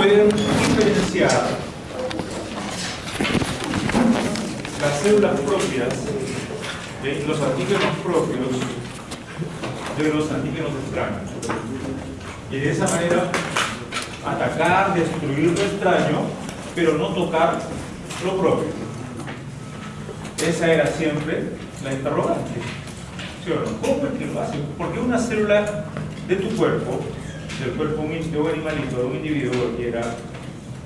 pueden diferenciar las células propias de los antígenos propios de los antígenos extraños. Y de esa manera atacar, destruir lo extraño, pero no tocar lo propio. Esa era siempre la interrogante. ¿Sí o no? ¿Cómo es que lo hacen? Porque una célula de tu cuerpo, del cuerpo de un animalito, de un individuo cualquiera,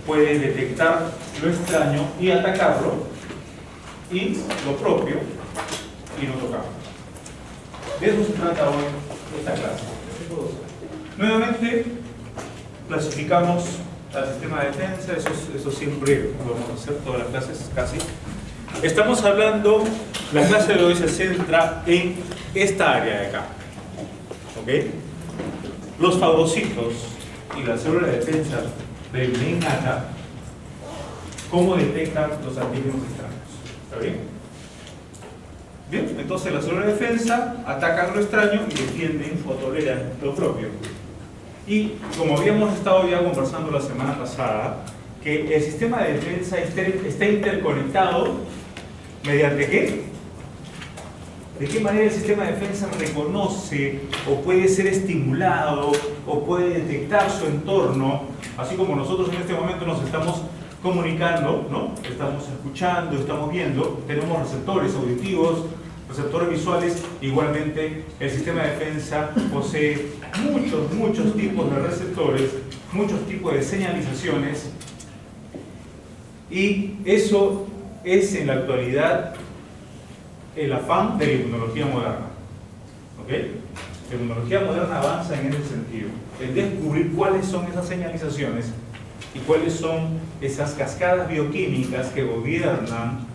puede detectar lo extraño y atacarlo, y lo propio y no tocarlo. De eso se trata hoy esta clase. Nuevamente clasificamos al sistema de defensa, eso siempre lo vamos a hacer todas las clases casi. Estamos hablando, la clase de hoy se centra en esta área de acá, ¿ok? Los fagocitos y la célula de defensa de inmunidad innata, ¿cómo detectan los antígenos extraños? ¿Está bien? Bien, entonces la célula de defensa atacan lo extraño y defienden o toleran lo propio. Y como habíamos estado ya conversando la semana pasada, que el sistema de defensa está interconectado mediante ¿qué? ¿De qué manera el sistema de defensa reconoce o puede ser estimulado o puede detectar su entorno? Así como nosotros en este momento nos estamos comunicando, ¿no? Estamos escuchando, estamos viendo, tenemos receptores auditivos, receptores visuales. Igualmente el sistema de defensa posee muchos tipos de receptores, muchos tipos de señalizaciones, y eso es en la actualidad el afán de la inmunología moderna. ¿Ok? La inmunología moderna avanza en ese sentido, en descubrir cuáles son esas señalizaciones y cuáles son esas cascadas bioquímicas que gobiernan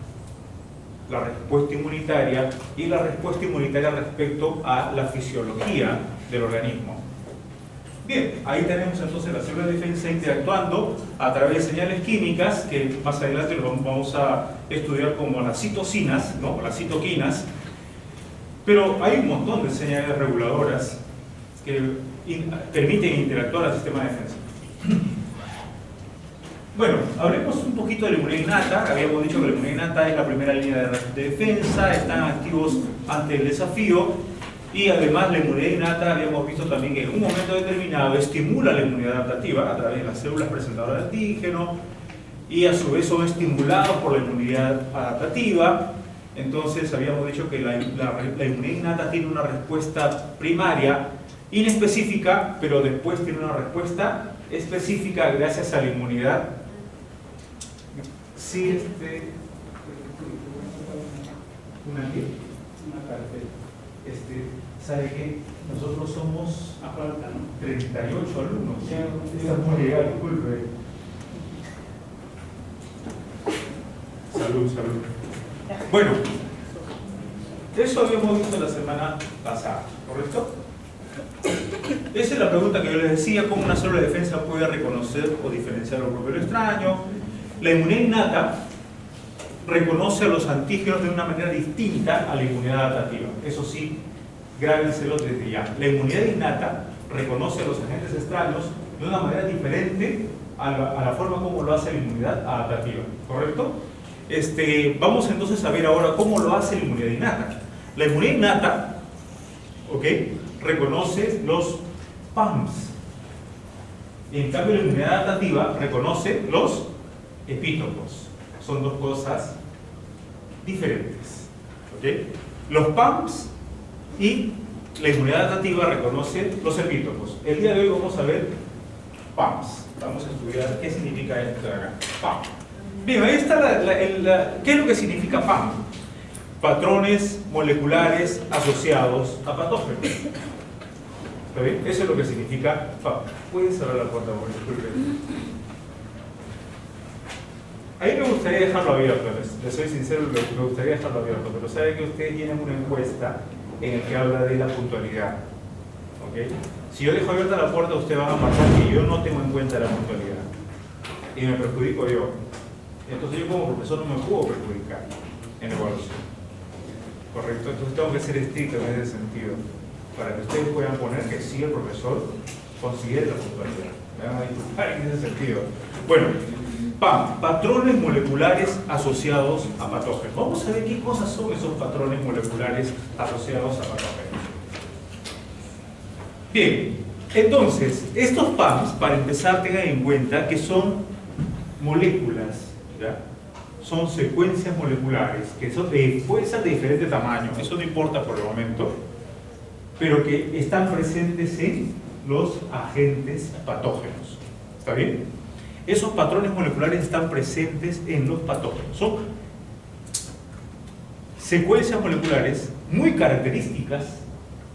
la respuesta inmunitaria y la respuesta inmunitaria respecto a la fisiología del organismo. Bien, ahí tenemos entonces la célula de defensa interactuando a través de señales químicas que más adelante lo vamos a estudiar como las citocinas, ¿no? Las citoquinas. Pero hay un montón de señales reguladoras que permiten interactuar al sistema de defensa. Bueno, hablemos un poquito de la inmunidad innata. Habíamos dicho que la inmunidad innata es la primera línea de defensa, están activos ante el desafío, y además la inmunidad innata habíamos visto también que en un momento determinado estimula la inmunidad adaptativa a través de las células presentadoras de antígeno, y a su vez son estimulados por la inmunidad adaptativa. Entonces habíamos dicho que la inmunidad innata tiene una respuesta primaria inespecífica, pero después tiene una respuesta específica gracias a la inmunidad. Sí, una carpeta. ¿Sabe qué? Nosotros somos 38 alumnos. Estamos llegando, disculpe. Salud. Bueno, eso habíamos visto la semana pasada, ¿correcto? Esa es la pregunta que yo les decía: ¿cómo una célula de defensa puede reconocer o diferenciar lo propio y lo extraño? La inmunidad innata reconoce a los antígenos de una manera distinta a la inmunidad adaptativa. Eso sí, grábenselo desde ya. La inmunidad innata reconoce a los agentes extraños de una manera diferente a la forma como lo hace la inmunidad adaptativa, ¿correcto? Vamos entonces a ver ahora cómo lo hace la inmunidad innata. La inmunidad innata, ¿ok?, reconoce los PAMs. En cambio, la inmunidad adaptativa reconoce los epítopos. Son dos cosas diferentes, ¿ok? Los PAMs y la inmunidad adaptativa reconoce los epítopos. El día de hoy vamos a ver PAMs. Vamos a estudiar qué significa esto de acá. PAM. Bien, ahí está ¿qué es lo que significa PAM? Patrones moleculares asociados a patógenos. ¿Está bien? Eso es lo que significa PAM. ¿Puedes cerrar la puerta, por disculpe? Ahí me gustaría dejarlo abierto, les soy sincero, me gustaría dejarlo abierto, pero saben que ustedes tienen una encuesta en la que habla de la puntualidad, ¿ok? Si yo dejo abierta la puerta, ustedes van a marcar que yo no tengo en cuenta la puntualidad y me perjudico yo. Entonces yo como profesor no me puedo perjudicar en la evaluación, ¿correcto? Entonces tengo que ser estricto en ese sentido, para que ustedes puedan poner que sí, el profesor considere la puntualidad. Me van a disculpar en ese sentido. Bueno, PAM, patrones moleculares asociados a patógenos. Vamos a ver qué cosas son esos patrones moleculares asociados a patógenos. Bien, entonces, estos PAMs, para empezar, tengan en cuenta que son moléculas, ¿ya? Son secuencias moleculares, que pueden ser de diferente tamaño, eso no importa por el momento, pero que están presentes en los agentes patógenos. ¿Está bien? Esos patrones moleculares están presentes en los patógenos. Son secuencias moleculares muy características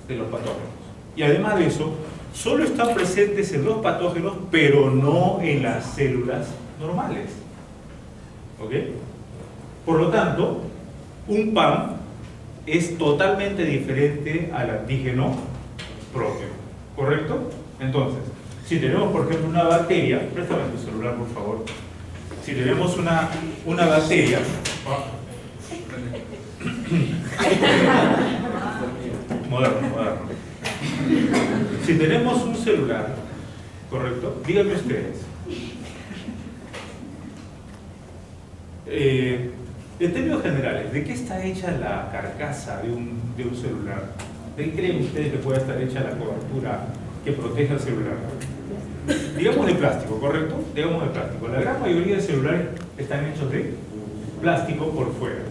de los patógenos. Y además de eso, solo están presentes en los patógenos, pero no en las células normales. ¿Ok? Por lo tanto, un PAM es totalmente diferente al antígeno propio. ¿Correcto? Entonces, si tenemos, por ejemplo, una bacteria, préstame tu celular, por favor. Si tenemos una bacteria, moderno. Si tenemos un celular, ¿correcto? Díganme ustedes. En términos generales, ¿de qué está hecha la carcasa de un celular? ¿De qué creen ustedes que puede estar hecha la cobertura que protege al celular? Digamos de plástico, ¿correcto? Digamos de plástico. La gran mayoría de celulares están hechos de plástico por fuera.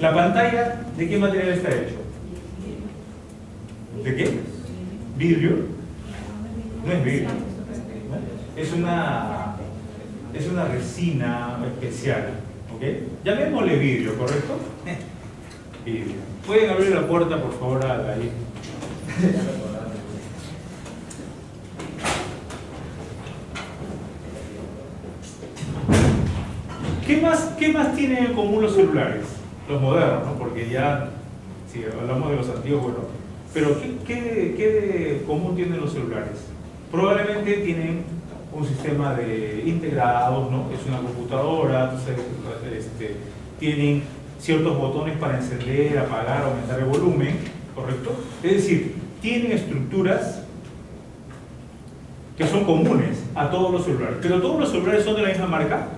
¿La pantalla de qué material está hecho? ¿De qué? ¿Vidrio? No es vidrio. Es una resina especial. ¿Ok? Llamémosle vidrio, ¿correcto? Vidrio. ¿Pueden abrir la puerta, por favor, ahí? ¿Qué más tienen en común los celulares? Los modernos, ¿no? Porque ya, si hablamos de los antiguos, bueno. Pero ¿qué de común tienen los celulares? Probablemente tienen un sistema de integrados, ¿no? Es una computadora, entonces, tienen ciertos botones para encender, apagar, aumentar el volumen, ¿correcto? Es decir, tienen estructuras que son comunes a todos los celulares. ¿Pero todos los celulares son de la misma marca?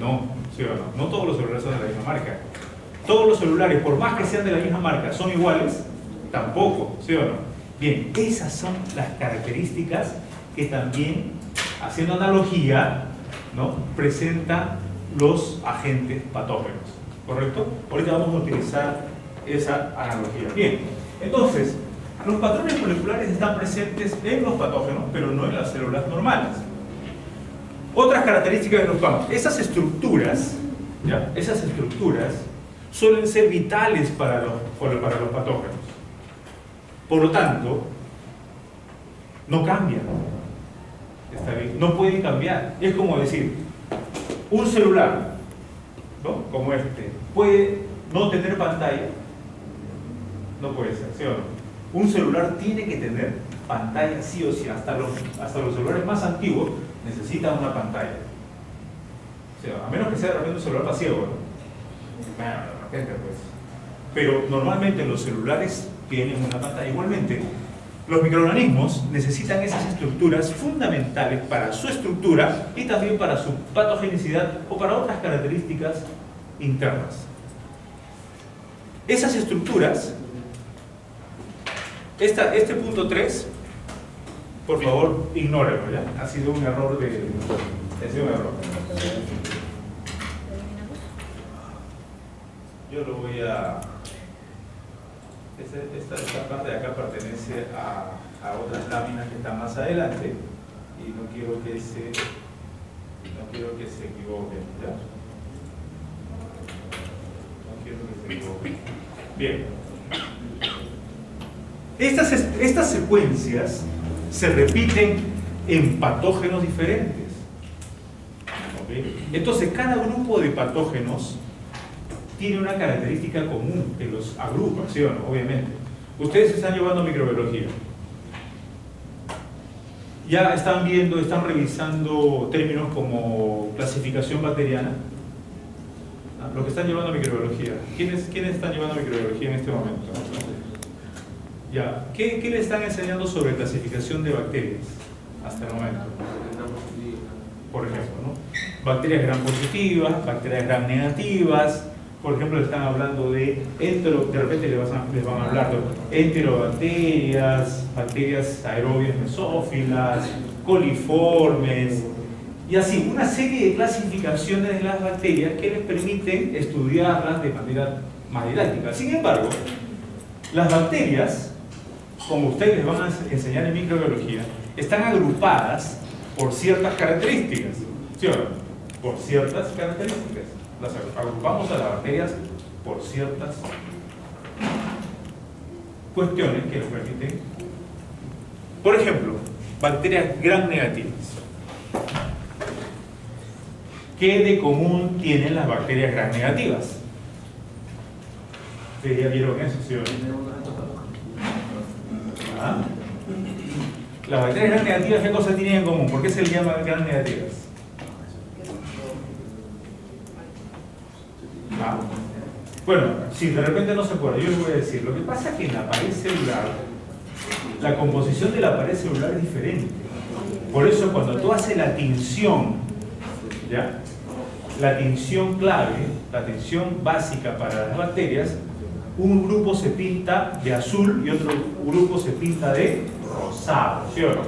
No, ¿sí o no? No todos los celulares son de la misma marca. Todos los celulares, por más que sean de la misma marca, ¿son iguales? Tampoco, ¿sí o no? Bien, esas son las características que también, haciendo analogía, ¿no?, presentan los agentes patógenos, ¿correcto? Ahorita vamos a utilizar esa analogía. Bien, entonces, los patrones moleculares están presentes en los patógenos, pero no en las células normales. Otras características de los PAM. Esas estructuras, ¿ya? Esas estructuras suelen ser vitales para los patógenos. Por lo tanto, no cambian. ¿Está bien? No pueden cambiar. Es como decir, un celular, ¿no?, como este, ¿puede no tener pantalla? No puede ser, ¿sí o no? Un celular tiene que tener pantalla sí o sí. Hasta los celulares más antiguos necesitan una pantalla. O sea, a menos que sea de repente un celular pasivo, ¿no? Bueno, de repente, pues. Pero normalmente los celulares tienen una pantalla. Igualmente, los microorganismos necesitan esas estructuras fundamentales para su estructura y también para su patogenicidad o para otras características internas. Esas estructuras, este punto 3, por favor, ignórenlo, ¿ya? Ha sido un error Yo lo voy a... Esta parte de acá pertenece a otras láminas que están más adelante y no quiero que se equivoquen, ¿ya? No quiero que se equivoquen. Bien. Estas secuencias se repiten en patógenos diferentes. ¿Okay? Entonces, cada grupo de patógenos tiene una característica común que los agrupa, ¿sí o no? Obviamente. Ustedes están llevando microbiología. Ya están viendo, están revisando términos como clasificación bacteriana. Los que están llevando microbiología. ¿Quiénes están llevando microbiología en este momento? Ya, ¿qué le están enseñando sobre clasificación de bacterias hasta el momento? Por ejemplo, ¿no? Bacterias gram positivas, bacterias gram negativas. Por ejemplo, le están hablando de de repente les van a hablar de enterobacterias, bacterias aerobias mesófilas, coliformes, y así, una serie de clasificaciones de las bacterias que les permiten estudiarlas de manera más didáctica. Sin embargo, las bacterias, como ustedes les van a enseñar en microbiología, están agrupadas por ciertas características, ¿sí o no? Por ciertas características. Las agrupamos a las bacterias por ciertas cuestiones que nos permiten. Por ejemplo, bacterias gram negativas. ¿Qué de común tienen las bacterias gram negativas? ¿Ustedes ya vieron eso, sí o no? ¿Ah? Las bacterias gram negativas, ¿qué cosas tienen en común? ¿Por qué se les llama gram negativas? ¿Ah? Bueno, si de repente no se acuerda, yo les voy a decir. Lo que pasa es que en la pared celular, la composición de la pared celular es diferente. Por eso cuando tú haces la tinción, ¿ya? La tinción clave, la tinción básica para las bacterias, un grupo se pinta de azul y otro grupo se pinta de rosado, ¿sí o no?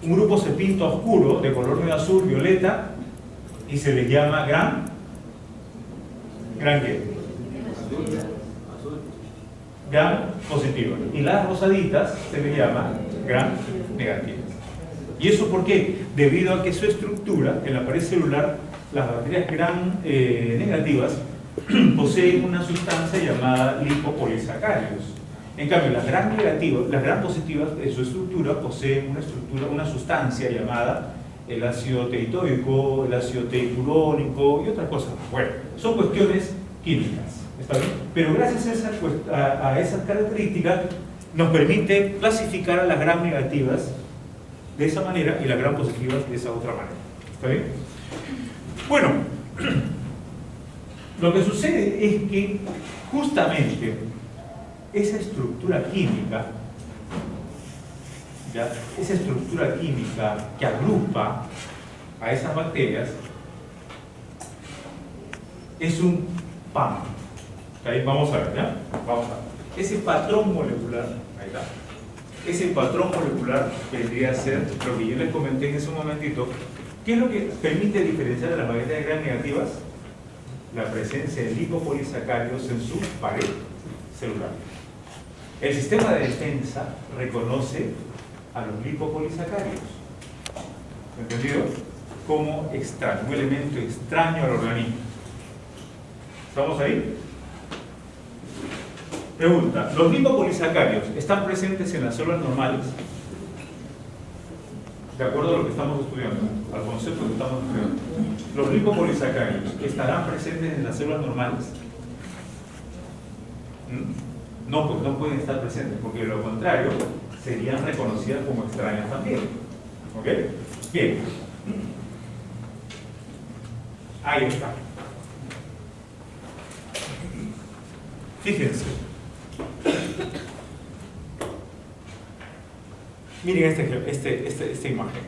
Un grupo se pinta oscuro, de color medio azul, violeta, y se les llama gram ¿qué? Gram positiva. Y las rosaditas se les llama gram negativas. ¿Y eso por qué? Debido a que su estructura, en la pared celular, las bacterias gram negativas poseen una sustancia llamada lipopolisacáridos. En cambio, las gram negativas, las gram positivas, en su estructura poseen una sustancia llamada el ácido teitoico, el ácido teipurónico y otras cosas. Bueno, son cuestiones químicas, ¿está bien? Pero gracias a esas características nos permite clasificar a las gram negativas de esa manera y las gram positivas de esa otra manera. ¿Está bien? Bueno, lo que sucede es que justamente esa estructura química, ¿ya? Esa estructura química que agrupa a esas bacterias es un PAM. Ahí vamos a ver, ¿ya? Vamos a ver. Ese patrón molecular, ahí está. Ese patrón molecular vendría a ser lo que yo les comenté en ese momentito. ¿Qué es lo que permite diferenciar a las bacterias gram negativas? La presencia de lipopolisacáridos en su pared celular. El sistema de defensa reconoce a los lipopolisacáridos, ¿entendido? Como extraño, un elemento extraño al organismo. ¿Estamos ahí? Pregunta, ¿los lipopolisacáridos están presentes en las células normales? De acuerdo a lo que estamos estudiando, al concepto que estamos estudiando. ¿Los lipopolisacáridos estarán presentes en las células normales? No, pues no pueden estar presentes, porque de lo contrario serían reconocidas como extrañas también. ¿Ok? Bien. Ahí está. Fíjense. Miren esta imagen.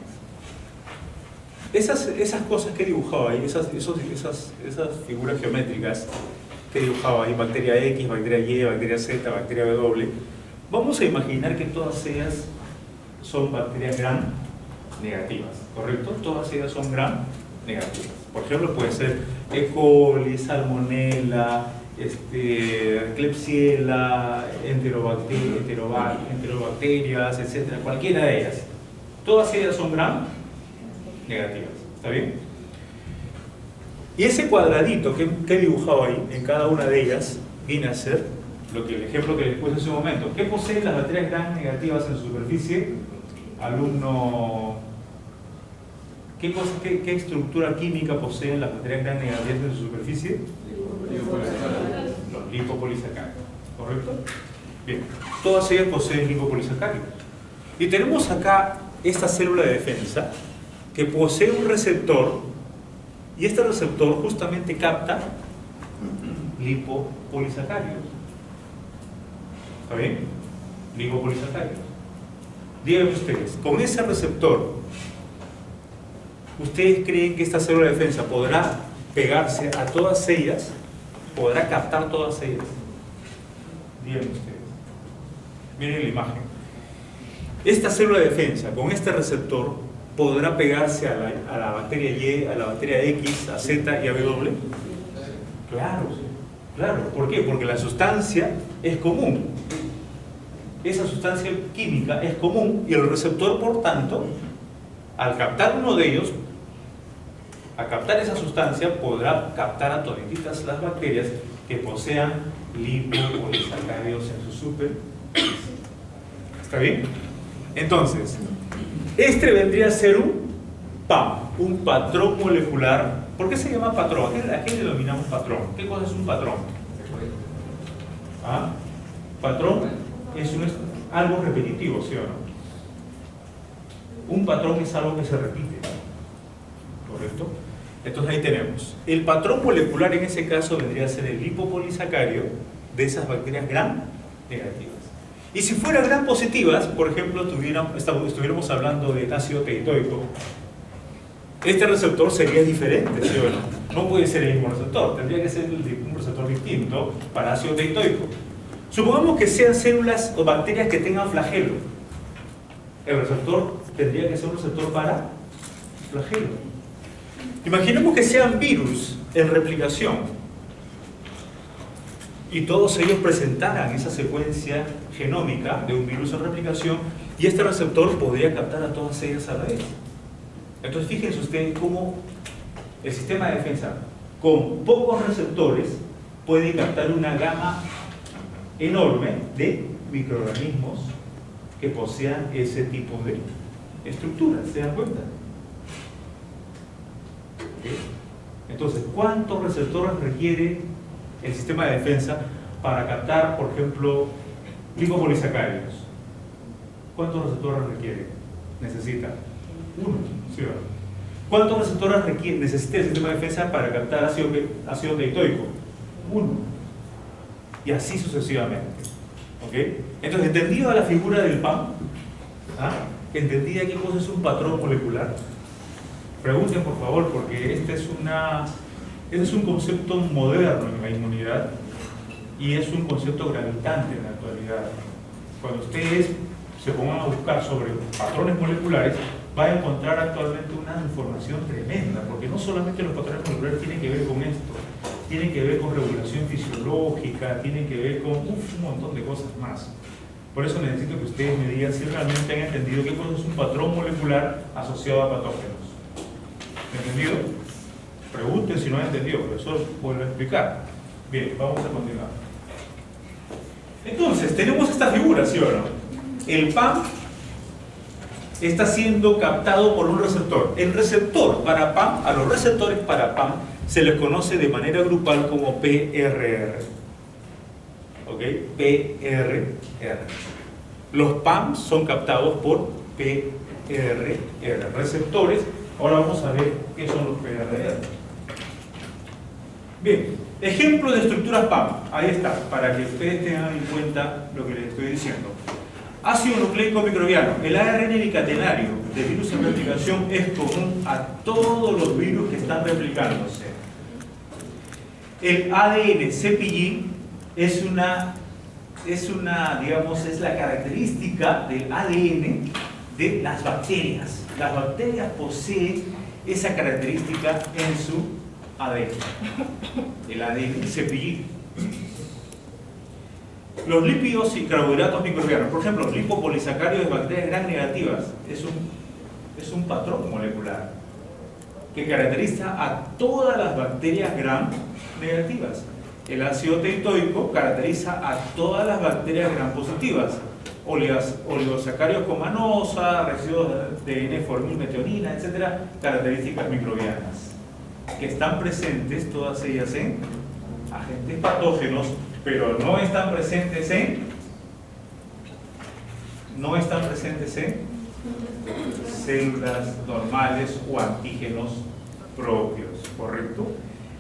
Esas cosas que dibujaba ahí, esas figuras geométricas que dibujaba ahí, bacteria X, bacteria Y, bacteria Z, bacteria W, vamos a imaginar que todas ellas son bacterias gram negativas, ¿correcto? Todas ellas son gram negativas. Por ejemplo, puede ser E. coli, Salmonella, Klebsiella, enterobacterias, etc. Cualquiera de ellas. Todas ellas son gram negativas. ¿Está bien? Y ese cuadradito que he dibujado ahí, en cada una de ellas, viene a ser el ejemplo que les puse hace un momento. ¿Qué poseen las bacterias gram negativas en su superficie? Alumno, ¿qué estructura química poseen las bacterias gram negativas en su superficie? Los lipopolisacáridos, ¿correcto? Bien, todas ellas poseen lipopolisacáridos. Y tenemos acá esta célula de defensa que posee un receptor, y este receptor justamente capta lipopolisacáridos. ¿Está bien? Lipopolisacáridos. Díganme ustedes, con ese receptor, ¿ustedes creen que esta célula de defensa podrá pegarse a todas ellas? ¿Podrá captar todas ellas? Díganme ustedes. Miren la imagen. Esta célula de defensa, con este receptor, ¿podrá pegarse a la bacteria Y, a la bacteria X, a Z y a W? Claro, claro. ¿Por qué? Porque la sustancia es común. Esa sustancia química es común y el receptor, por tanto, al captar uno de ellos, a captar esa sustancia, podrá captar a todititas las bacterias que posean lipopolisacáridos en su superficie. ¿Está bien? Entonces, este vendría a ser un PAM, un patrón molecular. ¿Por qué se llama patrón? ¿A qué denominamos patrón? ¿Qué cosa es un patrón? ¿Ah? Patrón es algo repetitivo, ¿sí o no? Un patrón es algo que se repite, ¿correcto? Entonces ahí tenemos. El patrón molecular en ese caso vendría a ser el lipopolisacárido de esas bacterias gram negativas. Y si fueran gram positivas, por ejemplo, estuviéramos hablando de ácido teitoico, este receptor sería diferente, ¿sí o no? No puede ser el mismo receptor, tendría que ser un receptor distinto para ácido teitoico. Supongamos que sean células o bacterias que tengan flagelo. El receptor tendría que ser un receptor para flagelo. Imaginemos que sean virus en replicación y todos ellos presentaran esa secuencia genómica de un virus en replicación y este receptor podría captar a todas ellas a la vez. Entonces fíjense ustedes cómo el sistema de defensa con pocos receptores puede captar una gama enorme de microorganismos que posean ese tipo de estructuras. ¿Se dan cuenta? ¿Okay? Entonces, ¿cuántos receptores requiere el sistema de defensa para captar, por ejemplo, lipopolisacáridos? ¿Cuántos receptores requiere? Necesita uno, ¿sí o no? ¿Cuántos receptores necesita el sistema de defensa para captar ácido teitoico? Uno. Y así sucesivamente. ¿Okay? Entonces, ¿entendida la figura del PAM? ¿Ah? ¿Entendida qué cosa es un patrón molecular? Pregunten por favor, porque este es un concepto moderno en la inmunidad y es un concepto gravitante en la actualidad. Cuando ustedes se pongan a buscar sobre patrones moleculares, va a encontrar actualmente una información tremenda, porque no solamente los patrones moleculares tienen que ver con esto, tienen que ver con regulación fisiológica, tienen que ver con un montón de cosas más. Por eso necesito que ustedes me digan si realmente han entendido qué cosa es un patrón molecular asociado a patógenos. ¿Entendido? Pregunten si no han entendido, el profesor vuelve a explicar. Bien, vamos a continuar. Entonces, tenemos esta figura, ¿sí o no? El PAM está siendo captado por un receptor. El receptor para PAM, a los receptores para PAM, se les conoce de manera grupal como PRR. ¿Ok? PRR. Los PAM son captados por PRR, receptores. Ahora vamos a ver qué son los PRR. Bien, ejemplo de estructuras PAM. Ahí está, para que ustedes tengan en cuenta lo que les estoy diciendo. Ácido nucleico microbiano. El ARN bicatenario de virus en replicación es común a todos los virus que están replicándose. El ADN CpG es la característica del ADN de las bacterias. Las bacterias poseen esa característica en su ADN. El ADN CpG. Los lípidos y carbohidratos microbianos, por ejemplo, los lipopolisacáridos de bacterias gram negativas, es un patrón molecular que caracteriza a todas las bacterias gram negativas. El ácido teitoico caracteriza a todas las bacterias gram positivas. Oligosacáridos con manosa, residuos de N-formilmetionina, etc. Características microbianas que están presentes todas ellas en agentes patógenos, pero no están presentes en células normales o antígenos propios, ¿correcto?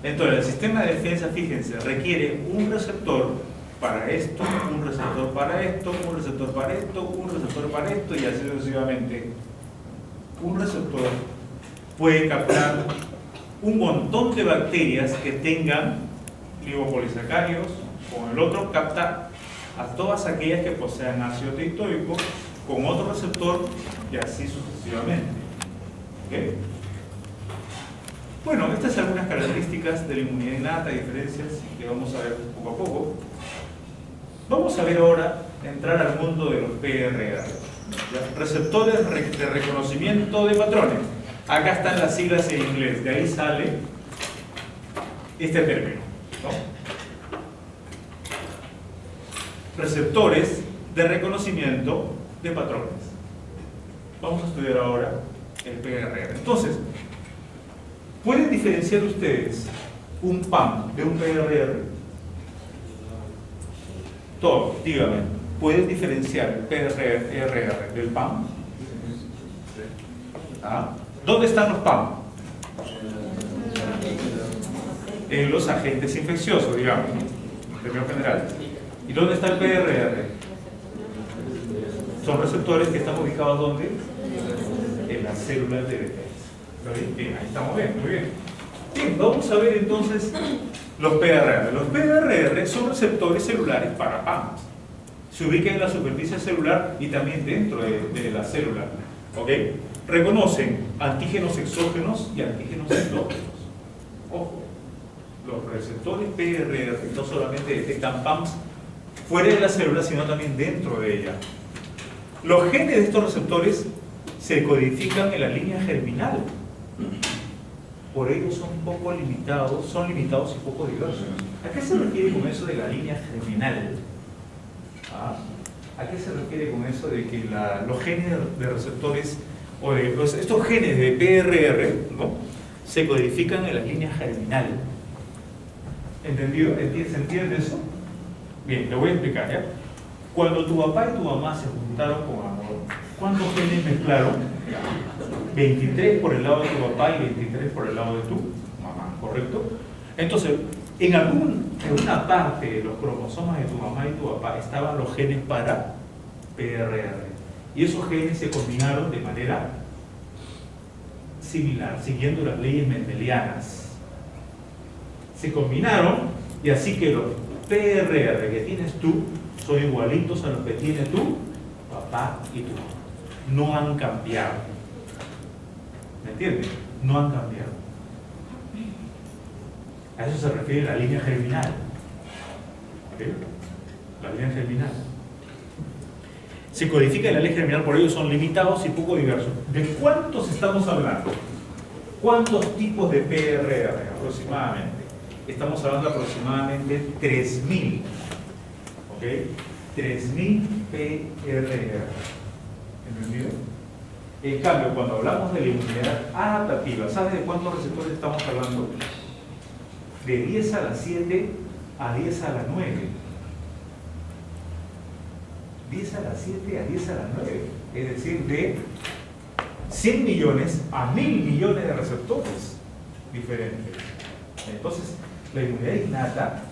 Entonces, el sistema de defensa, fíjense, requiere un receptor para esto, un receptor para esto, un receptor para esto, un receptor para esto, y así sucesivamente. Un receptor puede captar un montón de bacterias que tengan lipopolisacáridos, con el otro capta a todas aquellas que posean ácido teitóico, con otro receptor, y así sucesivamente. ¿Okay? Bueno, estas son algunas características de la inmunidad innata, diferencias que vamos a ver poco a poco. Vamos a ver ahora, entrar al mundo de los PRR, ¿ya? Receptores de reconocimiento de patrones. Acá están las siglas en inglés, de ahí sale este término, ¿no? Receptores de reconocimiento de patrones. Vamos a estudiar ahora el PRR. Entonces, ¿pueden diferenciar ustedes un PAM de un PRR? Todos, díganme, ¿pueden diferenciar el PRR del PAM? ¿Ah? ¿Dónde están los PAM? En los agentes infecciosos, digamos, en términos generales. ¿Y dónde está el PRR? Son receptores que están ubicados ¿dónde? En las células de defensa. Bien, ahí estamos bien, muy bien. Bien, vamos a ver entonces los PRR. Los PRR son receptores celulares para PAM. Se ubican en la superficie celular y también dentro de la célula. ¿Ok? Reconocen antígenos exógenos y antígenos endógenos. Ojo, los receptores PRR no solamente detectan PAMs fuera de la célula, sino también dentro de ella. Los genes de estos receptores se codifican en la línea germinal. Por ello son poco limitados, y poco diversos. ¿A qué se refiere con eso de la línea germinal? ¿Ah? ¿A qué se refiere con eso de que los genes de receptores, o de estos genes de PRR, ¿no?, se codifican en la línea germinal? ¿Entendido? ¿Se entiende eso? Bien, le voy a explicar, ¿ya? Cuando tu papá y tu mamá se juntaron con amor, ¿cuántos genes mezclaron? 23 por el lado de tu papá y 23 por el lado de tu mamá, ¿correcto? Entonces, en alguna parte de los cromosomas de tu mamá y tu papá estaban los genes para PRR. Y esos genes se combinaron de manera similar, siguiendo las leyes mendelianas. Se combinaron y así que los PRR que tienes tú son igualitos a los que tiene tu papá y tu mamá. No han cambiado. ¿Me entiendes? No han cambiado. A eso se refiere la línea germinal. ¿Okay? La línea germinal. Se codifica en la línea germinal, por ello son limitados y poco diversos. ¿De cuántos estamos hablando? ¿Cuántos tipos de PRR aproximadamente? Estamos hablando de aproximadamente 3.000. ¿Ok? 3.000 PRR. ¿Entendido? En cambio, cuando hablamos de la inmunidad adaptativa, ¿sabes de cuántos receptores estamos hablando? De 10 a la 7 a 10 a la 9. 10 a la 7 a 10 a la 9. Es decir, de 100 millones a 1.000 millones de receptores diferentes. Entonces, la inmunidad innata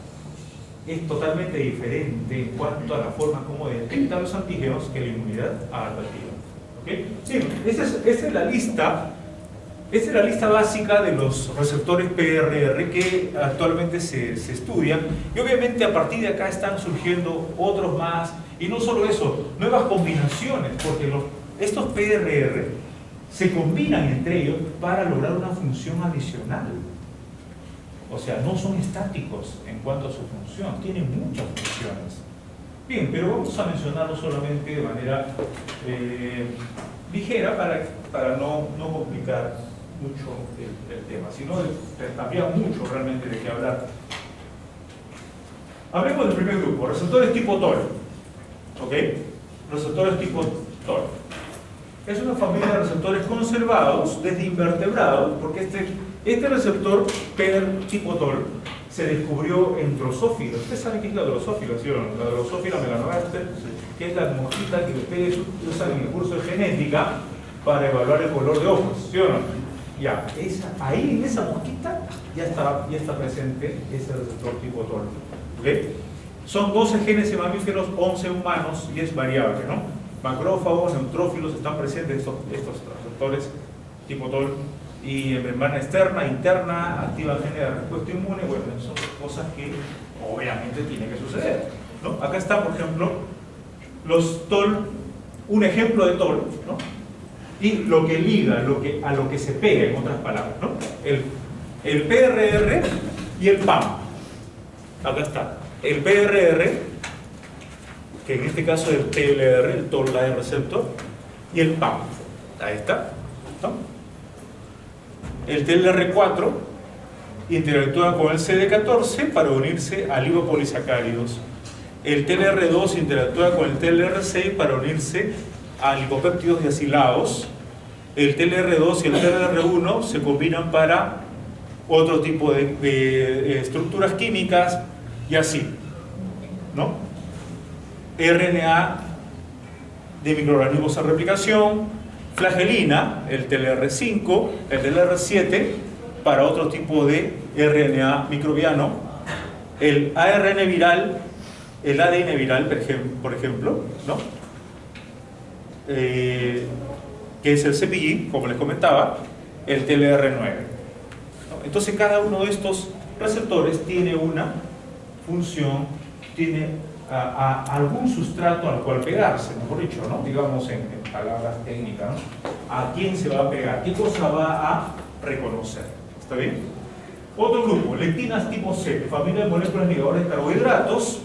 es totalmente diferente en cuanto a la forma como detecta los antígenos que la inmunidad adaptativa. ¿Okay? Sí, esta es la lista. Esta es la lista básica de los receptores PRR que actualmente se estudian, y obviamente a partir de acá están surgiendo otros más, y no solo eso, nuevas combinaciones, porque estos PRR se combinan entre ellos para lograr una función adicional. O sea, no son estáticos en cuanto a su función, tienen muchas funciones. Bien, pero vamos a mencionarlo solamente de manera ligera para no complicar mucho el tema, sino habría mucho realmente de qué hablar. Hablemos del primer grupo, receptores tipo TOR. ¿Ok? Receptores tipo TOR. Es una familia de receptores conservados desde invertebrados, porque este receptor tipo TOR se descubrió en drosófilos. Ustedes saben qué es la drosófila, ¿sí o no? La drosófila melanogaster, que es la mosquita que ustedes usan en el curso de genética para evaluar el color de ojos, ¿sí o no? Ya, ahí en esa mosquita ya está presente ese receptor tipo TOR. ¿Okay? Son 12 genes en mamíferos, 11 humanos y es variable, ¿no? Macrófagos, neutrófilos están presentes estos receptores tipo TOL, y en membrana externa, interna, activa genes de respuesta inmune. Bueno, son cosas que obviamente tienen que suceder, ¿no? Acá está, por ejemplo, los TOL, un ejemplo de TOL, ¿no? Y lo que liga, a lo que se pega, en otras palabras, ¿no? El PRR y el PAM. Acá está. El PRR, que en este caso es el TLR, el TOL Light Receptor, y el PAM. Ahí está, ¿no? El TLR4 interactúa con el CD14 para unirse a lipopolisacáridos. El TLR2 interactúa con el TLR6 para unirse a lipopéptidos diacilados. El TLR2 y el TLR1 se combinan para otro tipo de estructuras químicas y así, ¿no? RNA de microorganismos en replicación, flagelina, el TLR5, el TLR7 para otro tipo de RNA microbiano, el ARN viral, el ADN viral, por ejemplo, ¿no? Que es el CpG, como les comentaba, el TLR9, ¿no? Entonces cada uno de estos receptores tiene una función, tiene algún sustrato al cual pegarse, mejor dicho, ¿no? Digamos en palabras técnicas, ¿no? ¿A quién se va a pegar? ¿Qué cosa va a reconocer? ¿Está bien? Otro grupo, lectinas tipo C, familia de moléculas ligadoras de carbohidratos.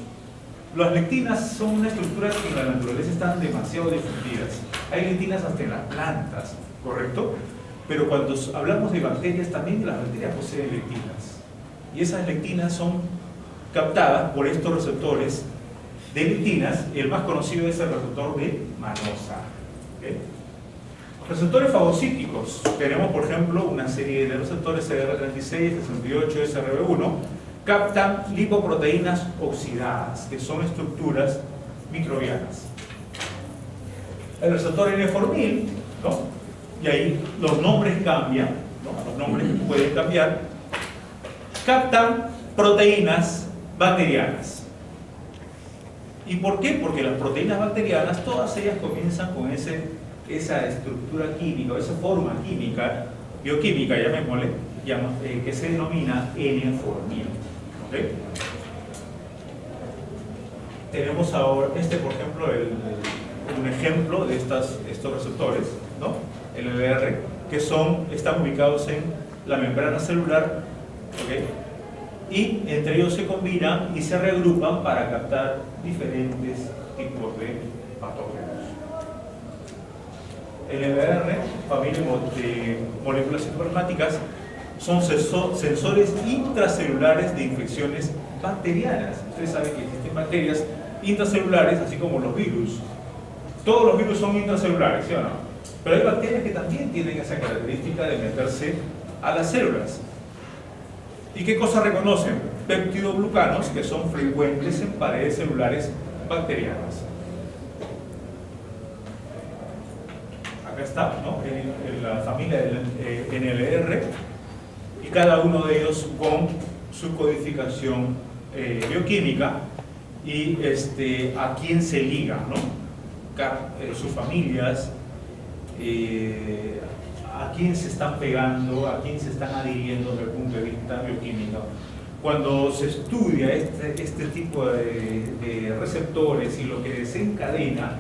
Las lectinas son una estructura que en la naturaleza están demasiado difundidas. Hay lectinas hasta en las plantas, ¿correcto? Pero cuando hablamos de bacterias, también las bacterias poseen lectinas. Y esas lectinas son captadas por estos receptores de lectinas. El más conocido es el receptor de manosa. ¿Okay? Receptores fagocíticos. Tenemos, por ejemplo, una serie de receptores CDR36, 68, SRB1, captan lipoproteínas oxidadas, que son estructuras microbianas. El receptor N-formil, ¿no? Y ahí los nombres cambian, ¿no? Los nombres pueden cambiar. Captan proteínas bacterianas. ¿Y por qué? Porque las proteínas bacterianas, todas ellas comienzan con esa estructura química, o esa forma química, bioquímica, llamémosle, que se denomina N-formil. ¿Okay? Tenemos ahora, por ejemplo, un ejemplo de estos receptores, ¿no? LLR, que están ubicados en la membrana celular, ¿okay? Y entre ellos se combinan y se reagrupan para captar diferentes tipos de patógenos. LLR, familia de moléculas citoplasmáticas, son sensores intracelulares de infecciones bacterianas. Ustedes saben que existen bacterias intracelulares, así como los virus. Todos los virus son intracelulares, ¿sí o no? Pero hay bacterias que también tienen esa característica de meterse a las células. ¿Y qué cosas reconocen? Peptidoglucanos, que son frecuentes en paredes celulares bacterianas. Acá está, ¿no? En la familia del NLR, y cada uno de ellos con su codificación bioquímica y a quién se liga, ¿no? Sus familias, a quién se están pegando, a quién se están adhiriendo desde el punto de vista bioquímico. Cuando se estudia este tipo de receptores y lo que desencadena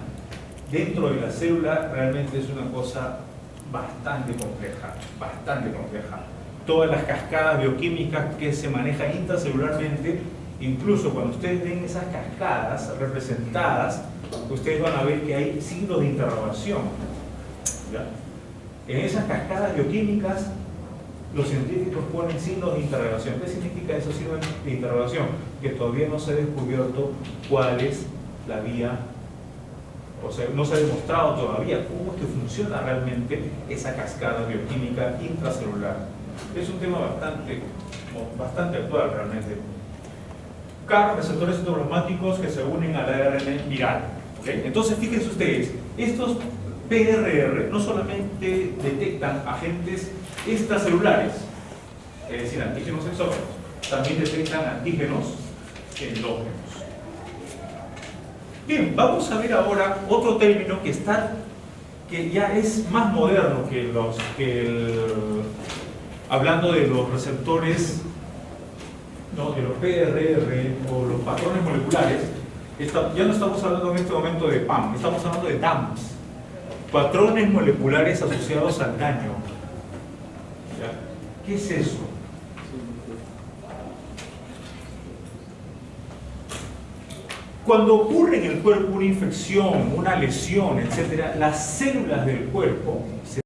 dentro de la célula, realmente es una cosa bastante compleja, bastante compleja. Todas las cascadas bioquímicas que se manejan intracelularmente, incluso cuando ustedes ven esas cascadas representadas, ustedes van a ver que hay signos de interrogación, ¿ya? En esas cascadas bioquímicas, los científicos ponen signos de interrogación. ¿Qué significa esos signos de interrogación? Que todavía no se ha descubierto cuál es la vía, o sea, no se ha demostrado todavía cómo es que funciona realmente esa cascada bioquímica intracelular. Es un tema bastante actual realmente. CAR, receptores citoplasmáticos que se unen al ARN viral. ¿Okay? Entonces, fíjense ustedes, estos PRR no solamente detectan agentes extracelulares, es decir, antígenos exógenos, también detectan antígenos endógenos. Bien, vamos a ver ahora otro término que ya es más moderno hablando de los receptores, ¿no?, de los PRR o los patrones moleculares. Ya no estamos hablando en este momento de PAM, estamos hablando de DAMs, patrones moleculares asociados al daño. ¿Ya? ¿Qué es eso? Cuando ocurre en el cuerpo una infección, una lesión, etc., las células del cuerpo se